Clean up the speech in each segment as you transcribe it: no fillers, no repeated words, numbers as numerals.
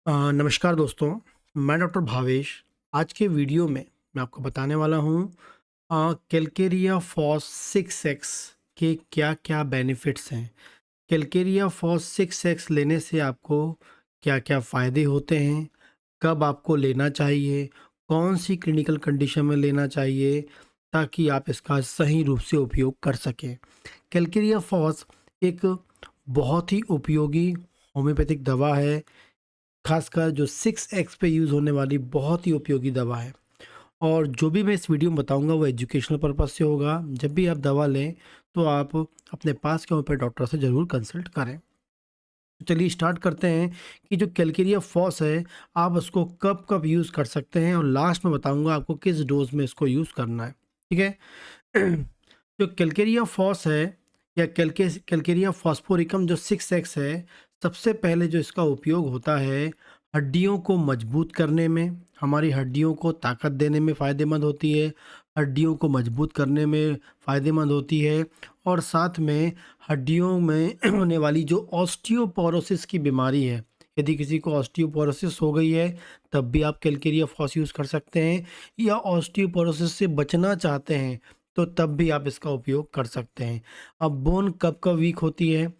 नमस्कार दोस्तों, मैं डॉक्टर भावेश। आज के वीडियो में मैं आपको बताने वाला हूँ कैलकेरिया फॉस 6x के क्या-क्या बेनिफिट्स हैं। कैलकेरिया फॉस 6x लेने से आपको क्या-क्या फ़ायदे होते हैं, कब आपको लेना चाहिए, कौन-सी क्लिनिकल कंडीशन में लेना चाहिए, ताकि आप इसका सही रूप से उपयोग कर सकें। कैलकेरिया फॉस एक बहुत ही उपयोगी होम्योपैथिक दवा है। खासकर जो 6x पे यूज़ होने वाली बहुत ही उपयोगी दवा है। और जो भी मैं इस वीडियो में बताऊंगा वो एजुकेशनल पर्पज़ से होगा। जब भी आप दवा लें तो आप अपने पास के होम्योपैथ डॉक्टर से ज़रूर कंसल्ट करें। तो चलिए स्टार्ट करते हैं कि जो कैलकेरिया फॉस है, आप उसको कब कब यूज़ कर सकते हैं, और लास्ट में बताऊंगा आपको किस डोज में इसको यूज़ करना है। ठीक है। जो कैलकेरिया फॉस है या कैलकेरिया फॉस्फोरिकम जो 6x है, सबसे पहले जो इसका उपयोग होता है हड्डियों को मजबूत करने में, हमारी हड्डियों को ताकत देने में फ़ायदेमंद होती है, हड्डियों को मजबूत करने में फ़ायदेमंद होती है, और साथ में हड्डियों में होने वाली जो ऑस्टियोपोरोसिस की बीमारी है, यदि किसी को ऑस्टियोपोरोसिस हो गई है तब भी आप कैलकेरिया फॉस यूज़ कर सकते हैं, या ऑस्टियोपोरोसिस से बचना चाहते हैं तो तब भी आप इसका उपयोग कर सकते हैं। अब बोन कब कब वीक होती है,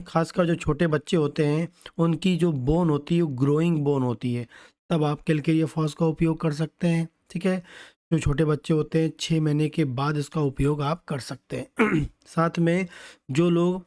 खासकर जो छोटे बच्चे होते हैं उनकी जो बोन होती है वो ग्रोइंग बोन होती है, तब आप कैलकेरिया फॉस का उपयोग कर सकते हैं। ठीक है। जो छोटे बच्चे होते हैं 6 महीने के बाद इसका उपयोग आप कर सकते हैं। साथ में जो लोग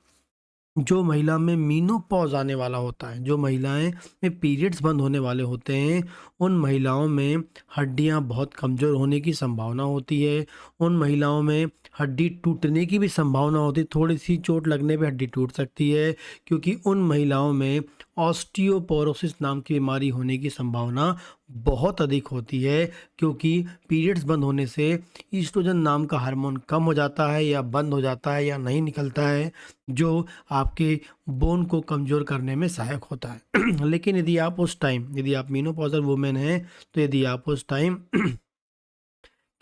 जो महिला में मीनोपॉज़ आने वाला होता है, जो महिलाएँ में पीरियड्स बंद होने वाले होते हैं, उन महिलाओं में हड्डियाँ बहुत कमज़ोर होने की संभावना होती है। उन महिलाओं में हड्डी टूटने की भी संभावना होती है, थोड़ी-सी चोट लगने पे हड्डी टूट सकती है, क्योंकि उन महिलाओं में ऑस्टियोपोरोसिस नाम की बीमारी होने की संभावना बहुत अधिक होती है, क्योंकि पीरियड्स बंद होने से ईस्ट्रोजन नाम का हार्मोन कम हो जाता है, या बंद हो जाता है, या नहीं निकलता है, जो आपके बोन को कमज़ोर करने में सहायक होता है। लेकिन यदि आप मेनोपॉज़ल वुमेन हैं, तो यदि आप उस टाइम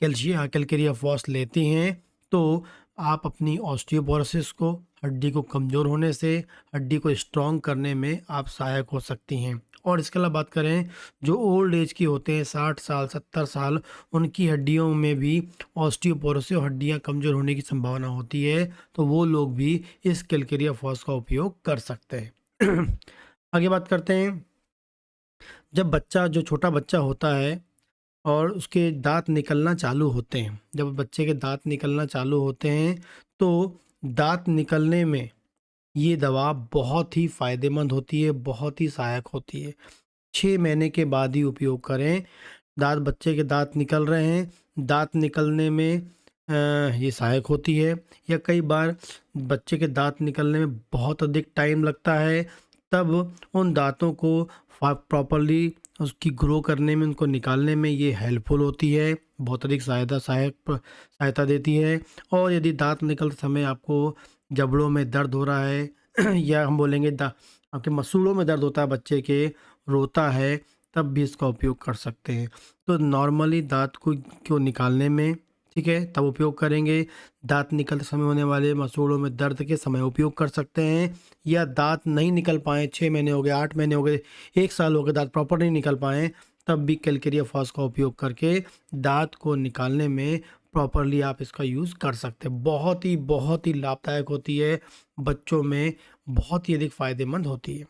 कैलकेरिया फॉस लेती हैं, तो आप अपनी ऑस्टियोपोरोसिस को, हड्डी को कमज़ोर होने से, हड्डी को स्ट्रॉन्ग करने में आप सहायक हो सकती हैं। और इसके अलावा बात करें जो ओल्ड एज के होते हैं, 60 साल 70 साल, उनकी हड्डियों में भी ऑस्टियोपोरोसिस, हड्डियां कमज़ोर होने की संभावना होती है, तो वो लोग भी इस कैलकेरिया फॉस का उपयोग कर सकते हैं। आगे बात करते हैं, जब बच्चा जो छोटा बच्चा होता है और उसके दाँत निकलना चालू होते हैं, जब बच्चे के दाँत निकलना चालू होते हैं, तो दाँत निकलने में ये दवा बहुत ही फ़ायदेमंद होती है, बहुत ही सहायक होती है। 6 महीने के बाद ही उपयोग करें। बच्चे के दाँत निकल रहे हैं, दाँत निकलने में ये सहायक होती है, या कई बार बच्चे के दाँत निकलने में बहुत अधिक टाइम लगता है, तब उन दाँतों को प्रॉपर्ली उसकी ग्रो करने में, उनको निकालने में ये हेल्पफुल होती है, बहुत अधिक सहायता देती है। और यदि दाँत निकलते समय आपको जबड़ों में दर्द हो रहा है, या हम बोलेंगे आपके मसूड़ों में दर्द होता है, बच्चे के रोता है, तब भी इसका उपयोग कर सकते हैं। तो नॉर्मली दाँत को निकालने में, ठीक है, तब उपयोग करेंगे। दाँत निकलते समय होने वाले मसूड़ों में दर्द के समय उपयोग कर सकते हैं, या दाँत नहीं निकल पाएँ, 6 महीने हो गए, 8 महीने हो गए, 1 साल हो गए, दाँत प्रॉपर नहीं निकल पाएँ, तब भी कैलकेरिया फॉस का उपयोग करके दाँत को निकालने में प्रॉपर्ली आप इसका यूज़ कर सकते हैं। बहुत ही लाभदायक होती है, बच्चों में बहुत ही अधिक फ़ायदेमंद होती है।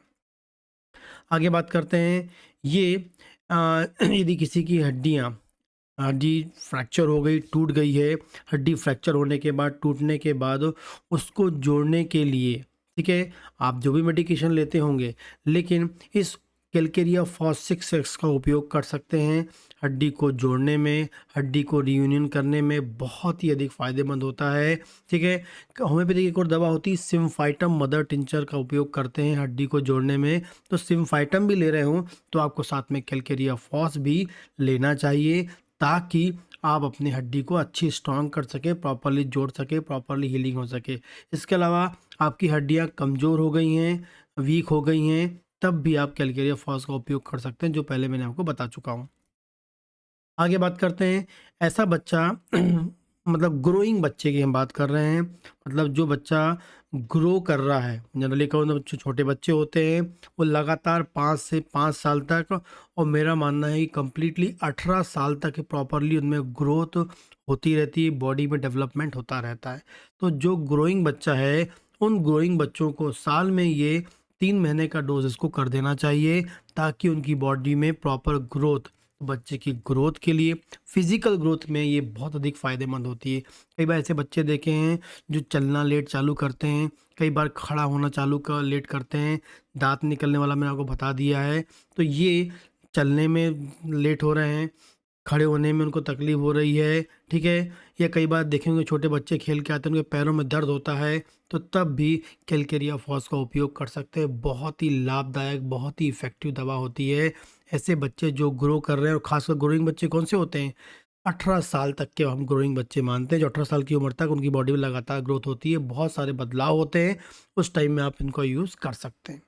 आगे बात करते हैं, ये यदि किसी की हड्डी फ्रैक्चर हो गई, टूट गई है, हड्डी फ्रैक्चर होने के बाद, टूटने के बाद उसको जोड़ने के लिए, ठीक है, आप जो भी मेडिकेशन लेते होंगे, लेकिन इस कैलकेरिया फॉस 6x का उपयोग कर सकते हैं। हड्डी को जोड़ने में, हड्डी को रियूनियन करने में बहुत ही अधिक फ़ायदेमंद होता है। ठीक है। होम्योपैथी की एक और दवा होती है सिम्फाइटम, मदर टिंचर का उपयोग करते हैं हड्डी को जोड़ने में। तो सिम्फाइटम भी ले रहे हों तो आपको साथ में कैलकेरिया फॉस भी लेना चाहिए, ताकि आप अपनी हड्डी को अच्छी स्ट्रॉन्ग कर सकें, प्रॉपर्ली जोड़ सकें, प्रॉपर्ली हीलिंग हो सके। इसके अलावा आपकी हड्डियाँ कमज़ोर हो गई हैं, वीक हो गई हैं, तब भी आप कैलकेरिया फॉस का उपयोग कर सकते हैं, जो पहले मैंने आपको बता चुका हूँ। आगे बात करते हैं, ऐसा बच्चा मतलब ग्रोइंग बच्चे की हम बात कर रहे हैं, मतलब जो बच्चा ग्रो कर रहा है। जनरली कहूँ तो जो छोटे बच्चे होते हैं वो लगातार 5 से 5 साल तक, और मेरा मानना है कि कंप्लीटली 18 साल तक प्रॉपरली उनमें ग्रोथ होती रहती है, बॉडी में डेवलपमेंट होता रहता है। तो जो ग्रोइंग बच्चा है, उन ग्रोइंग बच्चों को साल में ये 3 महीने का डोज इसको कर देना चाहिए, ताकि उनकी बॉडी में प्रॉपर ग्रोथ, बच्चे की ग्रोथ के लिए, फिजिकल ग्रोथ में ये बहुत अधिक फ़ायदेमंद होती है। कई बार ऐसे बच्चे देखे हैं जो चलना लेट चालू करते हैं, कई बार खड़ा होना चालू कर लेट करते हैं, दांत निकलने वाला मैंने आपको बता दिया है। तो ये चलने में लेट हो रहे हैं, खड़े होने में उनको तकलीफ़ हो रही है, ठीक है? या कई बार देखेंगे छोटे बच्चे खेल के आते हैं, उनके पैरों में दर्द होता है, तो तब भी कैलकेरिया फॉस का उपयोग कर सकते हैं। बहुत ही लाभदायक, बहुत ही इफ़ेक्टिव दवा होती है। ऐसे बच्चे जो ग्रो कर रहे हैं, और ख़ासकर ग्रोइंग बच्चे कौन से होते हैं? 18 साल तक के हम ग्रोइंग बच्चे मानते हैं, जो 18 साल की उम्र तक उनकी बॉडी में लगातार ग्रोथ होती है, बहुत सारे बदलाव होते हैं, उस टाइम में आप इनको यूज़ कर सकते हैं।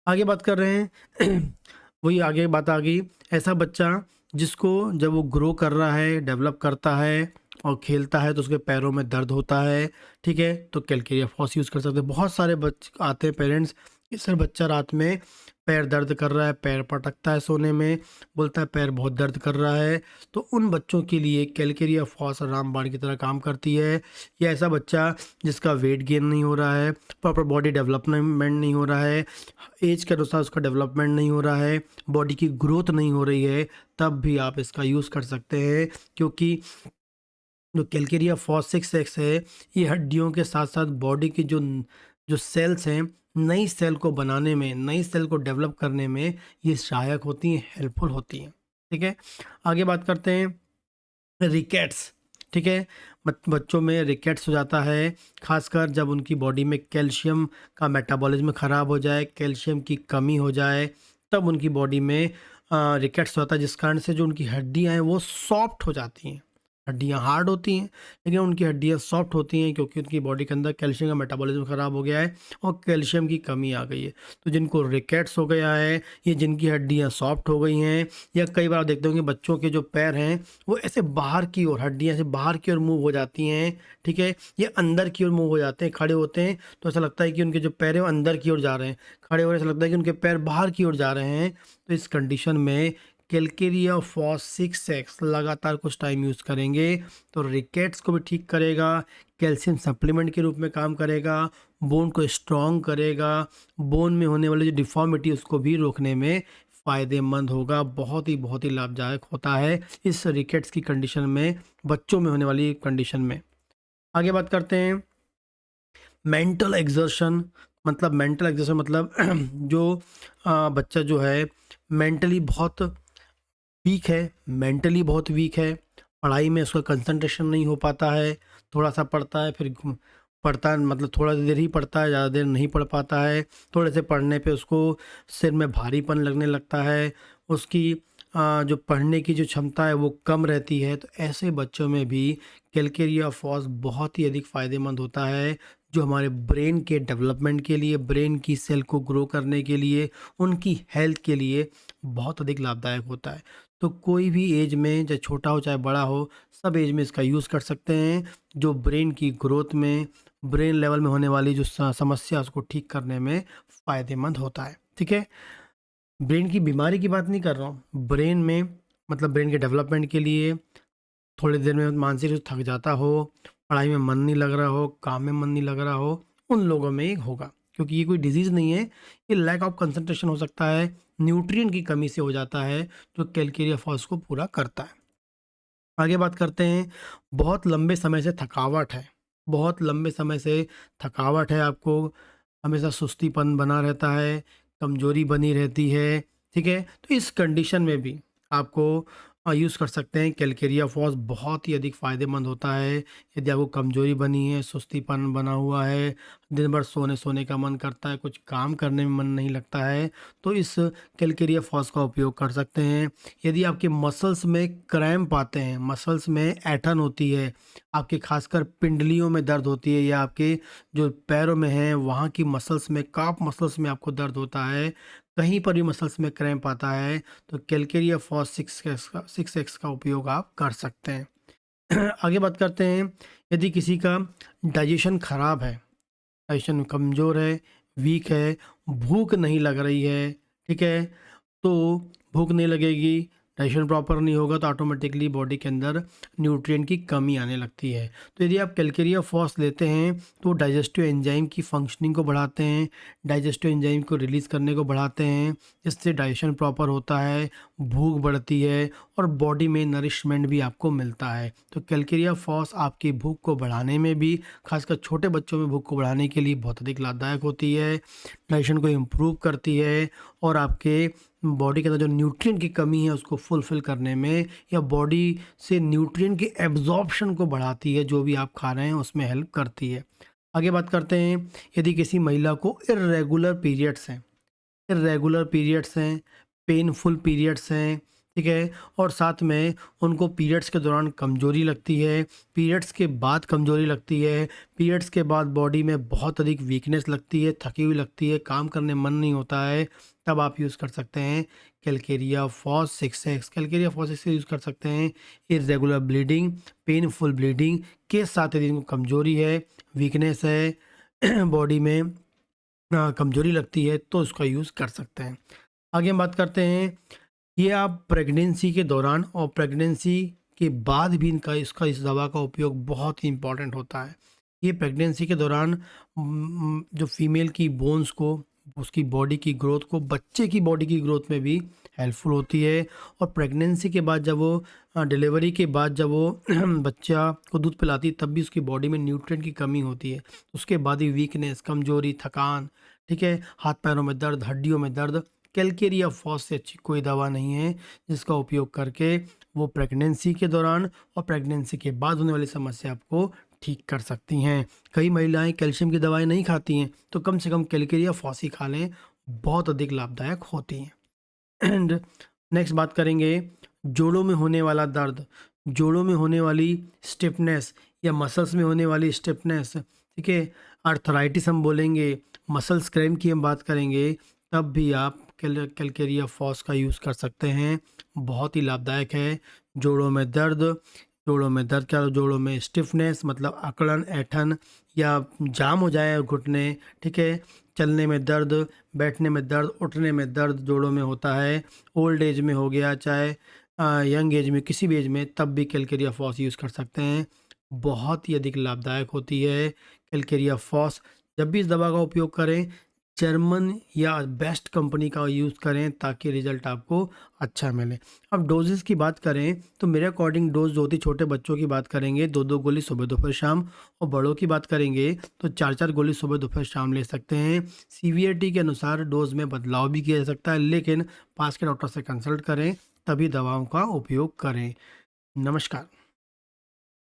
आगे बात कर रहे हैं वही आगे बात आ गई, ऐसा बच्चा जिसको जब वो ग्रो कर रहा है, डेवलप करता है और खेलता है तो उसके पैरों में दर्द होता है, ठीक है? तो कैलकेरिया फॉस यूज़ कर सकते हैं। बहुत सारे आते हैं पेरेंट्स कि सर बच्चा रात में पैर दर्द कर रहा है, पैर पटकता है सोने में, बोलता है पैर बहुत दर्द कर रहा है। तो उन बच्चों के लिए कैलकेरिया फॉस रामबाण की तरह काम करती है। या ऐसा बच्चा जिसका वेट गेन नहीं हो रहा है, प्रॉपर बॉडी डेवलपमेंट नहीं हो रहा है, एज के अनुसार उसका डेवलपमेंट नहीं हो रहा है, बॉडी की ग्रोथ नहीं हो रही है, तब भी आप इसका यूज़ कर सकते हैं। क्योंकि जो कैलकेरिया फॉस 6X है, ये हड्डियों के साथ साथ बॉडी की जो जो सेल्स हैं, नई सेल को बनाने में, नई सेल को डेवलप करने में ये सहायक होती हैं, हेल्पफुल होती हैं। ठीक है? आगे बात करते हैं रिकेट्स, ठीक है? बच्चों में रिकेट्स हो जाता है, खासकर जब उनकी बॉडी में कैल्शियम का मेटाबॉलिज्म ख़राब हो जाए, कैल्शियम की कमी हो जाए, तब उनकी बॉडी में रिकेट्स होता है, जिस कारण से जो उनकी हड्डियाँ हैं वो सॉफ्ट हो जाती हैं। हड्डियाँ हार्ड होती हैं, लेकिन उनकी हड्डियाँ सॉफ्ट होती हैं, क्योंकि उनकी बॉडी के अंदर कैल्शियम का मेटाबॉलिज्म ख़राब हो गया है और कैल्शियम की कमी आ गई है। तो जिनको रिकेट्स हो गया है, ये जिनकी हड्डियाँ सॉफ्ट हो गई हैं, या कई बार आप देखते होंगे बच्चों के जो पैर हैं वो ऐसे बाहर की ओर, हड्डियाँ ऐसे बाहर की ओर मूव हो जाती हैं, ठीक है? ये अंदर की ओर मूव हो जाते हैं, खड़े होते हैं तो ऐसा लगता है कि उनके जो पैर हैं वो अंदर की ओर जा रहे हैं, खड़े हो रहे ऐसा लगता है कि उनके पैर बाहर की ओर जा रहे हैं। तो इस कंडीशन में कैलकेरिया फॉस 6X लगातार कुछ टाइम यूज़ करेंगे तो रिकेट्स को भी ठीक करेगा, कैल्शियम सप्लीमेंट के रूप में काम करेगा, बोन को स्ट्रॉन्ग करेगा, बोन में होने वाली जो डिफॉर्मिटी उसको भी रोकने में फ़ायदेमंद होगा। बहुत ही लाभदायक होता है इस रिकेट्स की कंडीशन में, बच्चों में होने वाली कंडीशन में। आगे बात करते हैं मेंटल एक्सर्शन, मतलब जो बच्चा जो है मेंटली बहुत वीक है, मेंटली बहुत वीक है, पढ़ाई में उसका कंसंट्रेशन नहीं हो पाता है, थोड़ा-सा पढ़ता है फिर पढ़ता है, मतलब थोड़ा देर ही पढ़ता है, ज़्यादा देर नहीं पढ़ पाता है, थोड़े से पढ़ने पे उसको सिर में भारीपन लगने लगता है, उसकी जो पढ़ने की जो क्षमता है वो कम रहती है। तो ऐसे बच्चों में भी कैलकेरिया फॉस बहुत ही अधिक फ़ायदेमंद होता है, जो हमारे ब्रेन के डेवलपमेंट के लिए, ब्रेन की सेल को ग्रो करने के लिए, उनकी हेल्थ के लिए बहुत अधिक लाभदायक होता है। तो कोई भी एज में, चाहे छोटा हो चाहे बड़ा हो, सब एज में इसका यूज़ कर सकते हैं, जो ब्रेन की ग्रोथ में, ब्रेन लेवल में होने वाली जो समस्या उसको ठीक करने में फ़ायदेमंद होता है। ठीक है? ब्रेन की बीमारी की बात नहीं कर रहा हूँ, ब्रेन में, मतलब ब्रेन के डेवलपमेंट के लिए थोड़ी देर में मानसिक रूप से थक जाता हो, पढ़ाई में मन नहीं लग रहा हो, काम में मन नहीं लग रहा हो, उन लोगों में ये होगा। क्योंकि ये कोई डिज़ीज़ नहीं है, ये लैक ऑफ कंसंट्रेशन हो सकता है, न्यूट्रिएंट की कमी से हो जाता है, जो कैलकेरिया फॉस को पूरा करता है। आगे बात करते हैं, बहुत लंबे समय से थकावट है, बहुत लंबे समय से थकावट है आपको, हमेशा सुस्तीपन बना रहता है, कमज़ोरी बनी रहती है, ठीक है? तो इस कंडीशन में भी आपको यूज़ कर सकते हैं कैलकेरिया फॉस, बहुत ही अधिक फ़ायदेमंद होता है। यदि आपको कमज़ोरी बनी है, सुस्तीपन बना हुआ है, दिन भर सोने का मन करता है, कुछ काम करने में मन नहीं लगता है, तो इस कैलकेरिया फॉस का उपयोग कर सकते हैं। यदि आपके मसल्स में क्रैम्प आते हैं, मसल्स में ऐंठन होती है, आपके खासकर पिंडलियों में दर्द होती है, या आपके जो पैरों में है वहाँ की मसल्स में, काफ मसल्स में आपको दर्द होता है, कहीं पर भी मसल्स में क्रैम्प आता है, तो कैलकेरिया फॉस 6X का उपयोग आप कर सकते हैं। आगे बात करते हैं, यदि किसी का डाइजेशन खराब है, डाइजेशन कमज़ोर है, वीक है, भूख नहीं लग रही है, ठीक है? तो भूख नहीं लगेगी, डाइजेशन प्रॉपर नहीं होगा तो ऑटोमेटिकली बॉडी के अंदर न्यूट्रिएंट की कमी आने लगती है। तो यदि आप कैलकेरिया फॉस लेते हैं तो डाइजेस्टिव एंजाइम की फंक्शनिंग को बढ़ाते हैं, डाइजेस्टिव एंजाइम को रिलीज़ करने को बढ़ाते हैं, जिससे डाइजेशन प्रॉपर होता है, भूख बढ़ती है और बॉडी में नरिशमेंट भी आपको मिलता है। तो कैलकेरिया फॉस आपकी भूख को बढ़ाने में भी, खासकर छोटे बच्चों में भूख को बढ़ाने के लिए बहुत अधिक लाभदायक होती है, डाइजेशन को इम्प्रूव करती है और आपके बॉडी के अंदर जो न्यूट्रिएंट की कमी है उसको फुलफ़िल करने में या बॉडी से न्यूट्रिएंट की एब्ज़ॉर्प्शन को बढ़ाती है, जो भी आप खा रहे हैं उसमें हेल्प करती है। आगे बात करते हैं, यदि किसी महिला को इर्रेगुलर पीरियड्स हैं, पेनफुल पीरियड्स हैं, ठीक है? और साथ में उनको पीरियड्स के दौरान कमज़ोरी लगती है, पीरियड्स के बाद कमज़ोरी लगती है, पीरियड्स के बाद बॉडी में बहुत अधिक वीकनेस लगती है, थकी हुई लगती है, काम करने मन नहीं होता है, तब आप यूज़ कर सकते हैं calcarea phos 6x। Calcarea phos 6 use कर सकते हैं इर्रेगुलर ब्लीडिंग, पेनफुल ब्लीडिंग के साथ यदि इनको कमज़ोरी है, वीकनेस है, बॉडी में कमज़ोरी लगती है तो उसका यूज़ कर सकते हैं। आगे हम बात करते हैं, ये आप प्रेगनेंसी के दौरान और प्रेगनेंसी के बाद भी इस दवा का उपयोग बहुत ही इम्पॉर्टेंट होता है। ये प्रेगनेंसी के दौरान जो फीमेल की बोन्स को, उसकी बॉडी की ग्रोथ को, बच्चे की बॉडी की ग्रोथ में भी हेल्पफुल होती है और प्रेगनेंसी के बाद जब वो डिलीवरी के बाद जब वो बच्चा को दूध पिलाती है तब भी उसकी बॉडी में न्यूट्रिएंट की कमी होती है। उसके बाद ही वीकनेस, कमज़ोरी, थकान, ठीक है, हाथ पैरों में दर्द, हड्डियों में दर्द, कैलकेरिया फॉस से अच्छी कोई दवा नहीं है जिसका उपयोग करके वो प्रेगनेंसी के दौरान और प्रेगनेंसी के बाद होने वाली समस्या आपको ठीक कर सकती हैं। कई महिलाएं कैल्शियम की दवाएं नहीं खाती हैं तो कम से कम कैलकेरिया फॉस ही खा लें, बहुत अधिक लाभदायक होती हैं। एंड नेक्स्ट बात करेंगे, जोड़ों में होने वाला दर्द, जोड़ों में होने वाली स्टिफनेस या मसल्स में होने वाली स्टिफनेस, ठीक है, आर्थराइटिस हम बोलेंगे, मसल्स क्रैम्प की हम बात करेंगे, तब भी आप कैलकेरिया फॉस का यूज़ कर सकते हैं, बहुत ही लाभदायक है। जोड़ों में दर्द क्या, जोड़ों में स्टिफनेस मतलब अकड़न, ऐंठन या जाम हो जाए घुटने, ठीक है, चलने में दर्द, बैठने में दर्द, उठने में दर्द जोड़ों में होता है, ओल्ड एज में हो गया चाहे यंग एज में, किसी भी एज में, तब भी कैलकेरिया फॉस यूज़ कर सकते हैं, बहुत ही अधिक लाभदायक होती है कैलकेरिया फॉस। जब भी इस दवा का उपयोग करें जर्मन या बेस्ट कंपनी का यूज़ करें ताकि रिज़ल्ट आपको अच्छा मिले। अब डोजेज़ की बात करें तो मेरे अकॉर्डिंग डोज जो होती है, छोटे बच्चों की बात करेंगे 2-2 गोली सुबह दोपहर शाम, और बड़ों की बात करेंगे तो 4-4 गोली सुबह दोपहर शाम ले सकते हैं। सीवियरिटी के अनुसार डोज में बदलाव भी किया जा सकता है, लेकिन पास के डॉक्टर से कंसल्ट करें तभी दवाओं का उपयोग करें। नमस्कार।